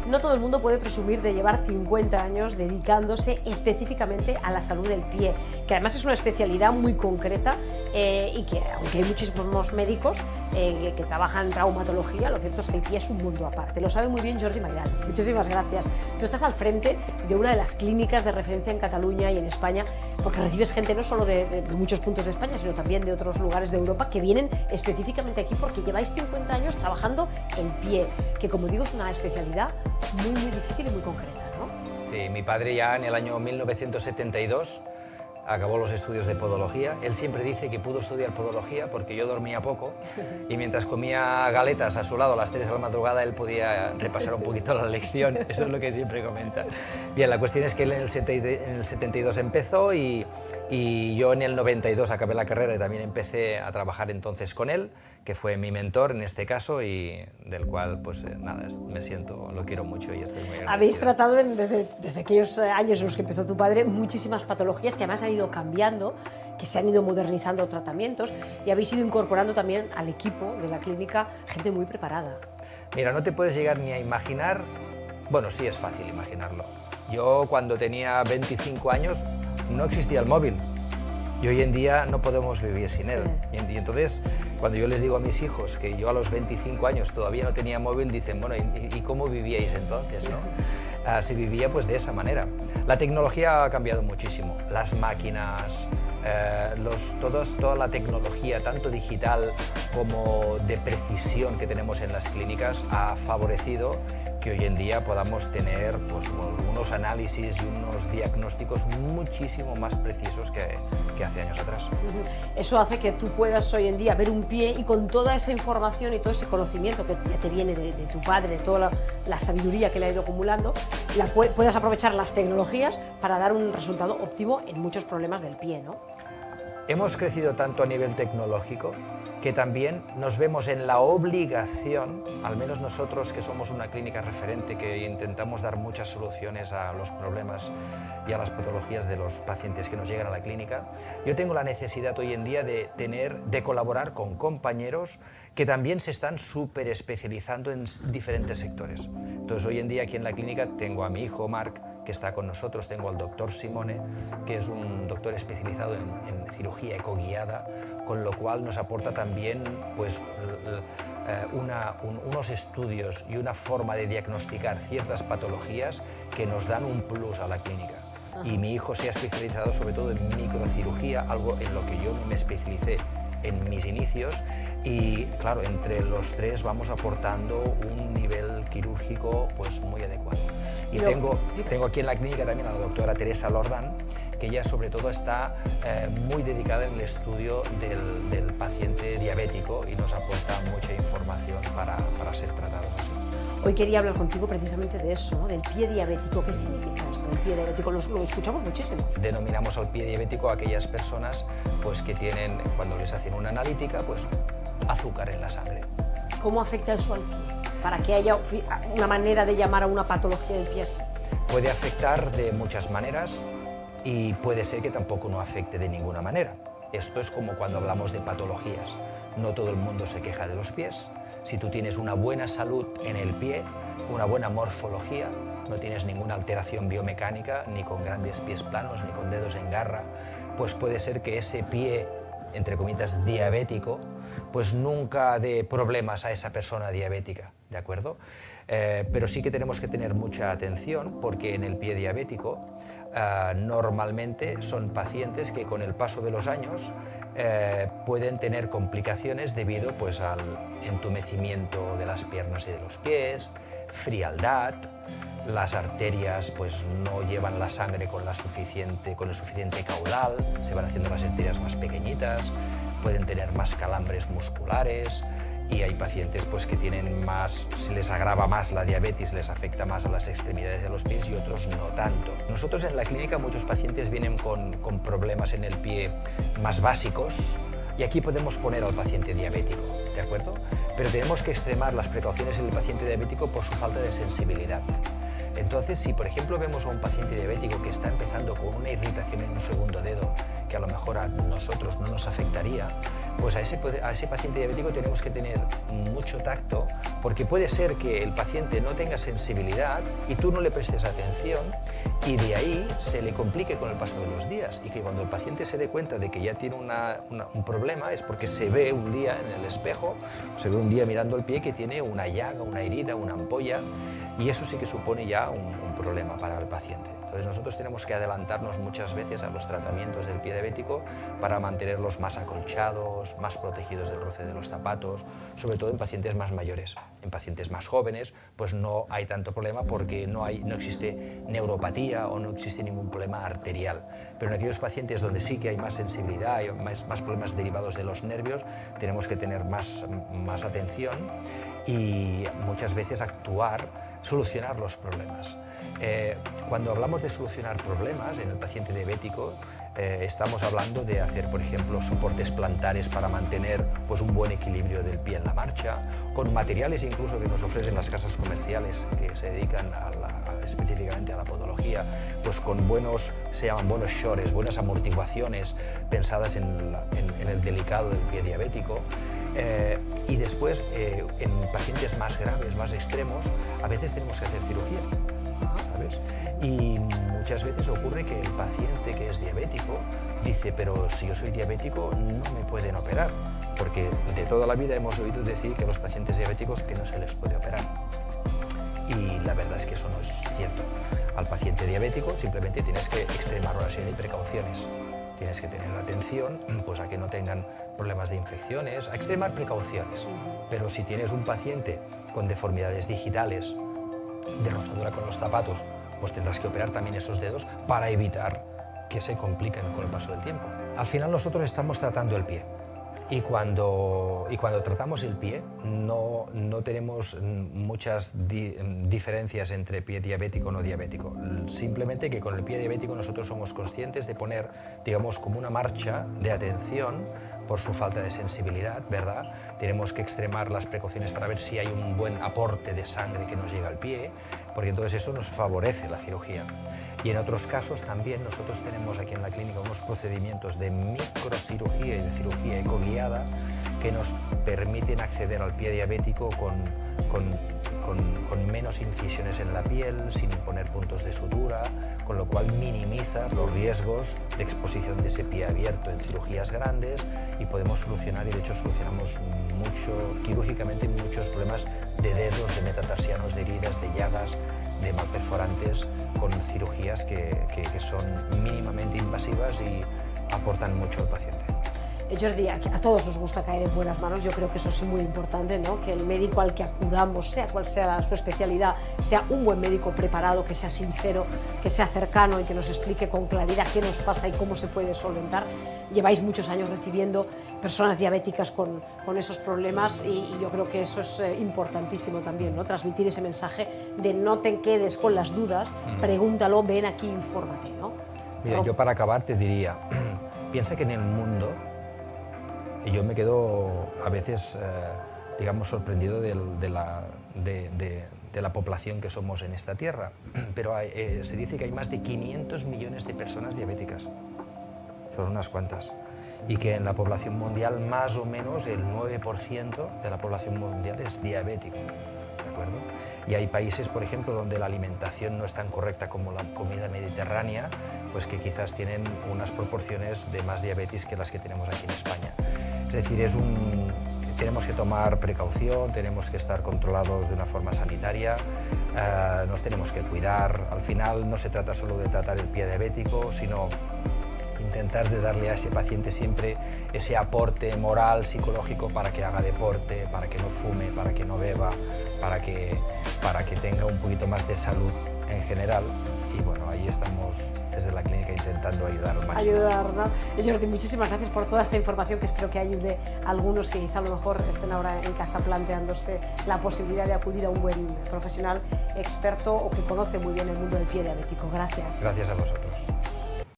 No todo el mundo puede presumir de llevar 50 años dedicándose específicamente a la salud del pie, que además es una especialidad muy concreta y que, aunque hay muchísimos médicos que trabajan en traumatología, lo cierto es que el pie es un mundo aparte. Lo sabe muy bien Jordi Mairán. Muchísimas gracias. Tú estás al frente de una de las clínicas de referencia en Cataluña y en España, porque recibes gente no solo de muchos puntos de España, sino también de otros lugares de Europa que vienen específicamente aquí porque lleváis 50 años trabajando el pie, que, como digo, es una especialidad muy difícil y muy concreta, ¿no? Sí, mi padre ya en el año 1972 acabó los estudios de podología. Él siempre dice que pudo estudiar podología porque yo dormía poco y mientras comía galetas a su lado a las 3 de la madrugada él podía repasar un poquito la lección. Eso es lo que siempre comenta. Bien, la cuestión es que él en el 72 empezó y yo en el 92 acabé la carrera y también empecé a trabajar entonces con él, que fue mi mentor en este caso y del cual, pues nada, me siento, lo quiero mucho y estoy muy agradecido. Habéis tratado desde aquellos años en los que empezó tu padre muchísimas patologías que además han ido cambiando, que se han ido modernizando tratamientos y habéis ido incorporando también al equipo de la clínica gente muy preparada. Mira, no te puedes llegar ni a imaginar, bueno, sí es fácil imaginarlo. Yo cuando tenía 25 años no existía el móvil. Y hoy en día no podemos vivir sin él. Y entonces, cuando yo les digo a mis hijos que yo a los 25 años todavía no tenía móvil, dicen, bueno, ¿y cómo vivíais entonces, no? Se vivía pues de esa manera. La tecnología ha cambiado muchísimo. Las máquinas, toda la tecnología, tanto digital como de precisión que tenemos en las clínicas, ha favorecido que hoy en día podamos tener pues, unos análisis y unos diagnósticos muchísimo más precisos que hace años atrás. Eso hace que tú puedas hoy en día ver un pie y con toda esa información y todo ese conocimiento que ya te viene de tu padre, de toda la sabiduría que le ha ido acumulando, puedas aprovechar las tecnologías para dar un resultado óptimo en muchos problemas del pie, ¿no? Hemos crecido tanto a nivel tecnológico que también nos vemos en la obligación, al menos nosotros que somos una clínica referente, que intentamos dar muchas soluciones a los problemas y a las patologías de los pacientes que nos llegan a la clínica, yo tengo la necesidad hoy en día de colaborar con compañeros que también se están súper especializando en diferentes sectores. Entonces hoy en día aquí en la clínica tengo a mi hijo Marc, que está con nosotros, tengo al doctor Simone, que es un doctor especializado en cirugía ecoguiada, con lo cual nos aporta también pues, unos estudios y una forma de diagnosticar ciertas patologías que nos dan un plus a la clínica. Y mi hijo se ha especializado sobre todo en microcirugía, algo en lo que yo me especialicé en mis inicios, y claro, entre los tres vamos aportando un nivel quirúrgico pues muy adecuado. Y tengo aquí en la clínica también a la doctora Teresa Lordán, que ella sobre todo está muy dedicada en el estudio del paciente diabético y nos aporta mucha información para ser tratados así. Hoy quería hablar contigo precisamente de eso, ¿no? Del pie diabético. ¿Qué significa esto del pie diabético? Lo escuchamos muchísimo. Denominamos al pie diabético a aquellas personas pues, que tienen, cuando les hacen una analítica, pues, azúcar en la sangre. ¿Cómo afecta eso al pie? Para que haya una manera de llamar a una patología del pie así. Puede afectar de muchas maneras y puede ser que tampoco no afecte de ninguna manera. Esto es como cuando hablamos de patologías. No todo el mundo se queja de los pies. Si tú tienes una buena salud en el pie, una buena morfología, no tienes ninguna alteración biomecánica, ni con grandes pies planos, ni con dedos en garra, pues puede ser que ese pie, entre comillas, diabético, pues nunca dé problemas a esa persona diabética, ¿de acuerdo? Pero sí que tenemos que tener mucha atención porque en el pie diabético normalmente son pacientes que con el paso de los años pueden tener complicaciones debido pues, al entumecimiento de las piernas y de los pies, frialdad, las arterias pues, no llevan la sangre con el suficiente caudal, se van haciendo las arterias más pequeñitas, pueden tener más calambres musculares y hay pacientes pues, que tienen más, se les agrava más la diabetes, les afecta más a las extremidades de los pies y otros no tanto. Nosotros en la clínica muchos pacientes vienen con problemas en el pie más básicos y aquí podemos poner al paciente diabético, ¿de acuerdo? Pero tenemos que extremar las precauciones en el paciente diabético por su falta de sensibilidad. Entonces, si por ejemplo vemos a un paciente diabético que está empezando con una irritación en un segundo dedo, que a lo mejor a nosotros no nos afectaría, pues a ese paciente diabético tenemos que tener mucho tacto, porque puede ser que el paciente no tenga sensibilidad y tú no le prestes atención, y de ahí se le complique con el paso de los días, y que cuando el paciente se dé cuenta de que ya tiene un problema es porque se ve un día en el espejo, se ve un día mirando el pie que tiene una llaga, una herida, una ampolla, y eso sí que supone ya un problema para el paciente. Entonces nosotros tenemos que adelantarnos muchas veces a los tratamientos del pie diabético para mantenerlos más acolchados, más protegidos del roce de los zapatos, sobre todo en pacientes más mayores. En pacientes más jóvenes pues no hay tanto problema porque no existe neuropatía o no existe ningún problema arterial. Pero en aquellos pacientes donde sí que hay más sensibilidad y más problemas derivados de los nervios, tenemos que tener más atención y muchas veces solucionar los problemas. Cuando hablamos de solucionar problemas en el paciente diabético, estamos hablando de hacer, por ejemplo, soportes plantares para mantener pues, un buen equilibrio del pie en la marcha, con materiales incluso que nos ofrecen las casas comerciales que se dedican específicamente a la podología, pues con se llaman buenos shores, buenas amortiguaciones pensadas en el delicado del pie diabético. Y después, en pacientes más graves, más extremos, a veces tenemos que hacer cirugía, ¿sabes? Y muchas veces ocurre que el paciente que es diabético dice, pero si yo soy diabético no me pueden operar, porque de toda la vida hemos oído decir que a los pacientes diabéticos que no se les puede operar. Y la verdad es que eso no es cierto. Al paciente diabético simplemente tienes que extremar una serie de precauciones. Tienes que tener atención pues, a que no tengan problemas de infecciones, a extremar precauciones. Pero si tienes un paciente con deformidades digitales, de rozadura con los zapatos, pues tendrás que operar también esos dedos para evitar que se compliquen con el paso del tiempo. Al final nosotros estamos tratando el pie. Y cuando tratamos el pie no tenemos muchas diferencias entre pie diabético o no diabético. Simplemente que con el pie diabético nosotros somos conscientes de poner, digamos, como una marcha de atención por su falta de sensibilidad, ¿verdad? Tenemos que extremar las precauciones para ver si hay un buen aporte de sangre que nos llega al pie, porque entonces eso nos favorece la cirugía. Y en otros casos también nosotros tenemos aquí en la clínica unos procedimientos de microcirugía y de cirugía ecoguiada que nos permiten acceder al pie diabético con menos incisiones en la piel, sin poner puntos de sutura, con lo cual minimiza los riesgos de exposición de ese pie abierto en cirugías grandes y podemos solucionar, y de hecho solucionamos quirúrgicamente muchos problemas de dedos, de metatarsianos, de heridas, de llagas, de malperforantes, con cirugías que son mínimamente invasivas y aportan mucho al paciente. Jordi, a todos nos gusta caer en buenas manos, yo creo que eso es muy importante, ¿no? Que el médico al que acudamos, sea cual sea su especialidad, sea un buen médico preparado, que sea sincero, que sea cercano y que nos explique con claridad qué nos pasa y cómo se puede solventar. Lleváis muchos años recibiendo personas diabéticas con esos problemas y yo creo que eso es importantísimo también, ¿no? Transmitir ese mensaje de no te quedes con las dudas, pregúntalo, ven aquí, infórmate, ¿no? Mira, yo para acabar te diría, piensa que en el mundo, y yo me quedo a veces, digamos, sorprendido de la población que somos en esta tierra, pero se dice que hay más de 500 millones de personas diabéticas, son unas cuantas, y que en la población mundial más o menos el 9% de la población mundial es diabético, ¿de acuerdo? Y hay países, por ejemplo, donde la alimentación no es tan correcta como la comida mediterránea, pues que quizás tienen unas proporciones de más diabetes que las que tenemos aquí en España. Es decir, tenemos que tomar precaución, tenemos que estar controlados de una forma sanitaria, nos tenemos que cuidar. Al final no se trata solo de tratar el pie diabético, sino intentar de darle a ese paciente siempre ese aporte moral, psicológico, para que haga deporte, para que no fume, para que no beba, para que tenga un poquito más de salud en general. Y bueno, ahí estamos desde la clínica intentando ayudar al máximo. Ayudar, ¿no? Jordi, muchísimas gracias por toda esta información que espero que ayude a algunos que quizá a lo mejor estén ahora en casa planteándose la posibilidad de acudir a un buen profesional experto o que conoce muy bien el mundo del pie diabético. Gracias. Gracias a vosotros.